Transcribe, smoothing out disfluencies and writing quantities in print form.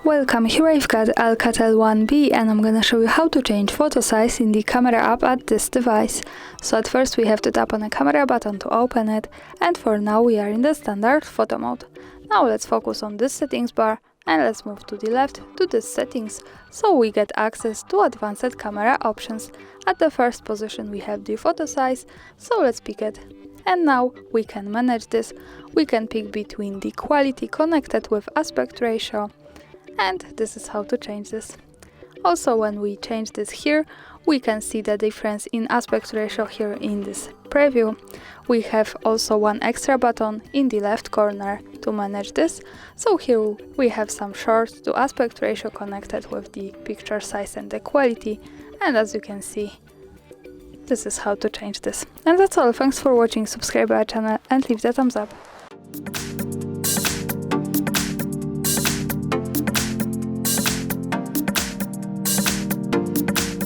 Welcome, here I've got ALCATEL 1B and I'm gonna show you how to change photo size in the camera app at this device. So at first we have to tap on the camera button to open it, and for now we are in the standard photo mode. Now let's focus on this settings bar and let's move to the left to this settings, so we get access to advanced camera options. At the first position we have the photo size, so let's pick it. And now we can manage this. We can pick between the quality connected with aspect ratio, and this is how to change this. Also, when we change this here, we can see the difference in aspect ratio here in this preview. We have also one extra button in the left corner to manage this. So here we have some shorts to aspect ratio connected with the picture size and the quality. And as you can see, this is how to change this. And that's all. Thanks for watching. Subscribe our channel and leave the thumbs up.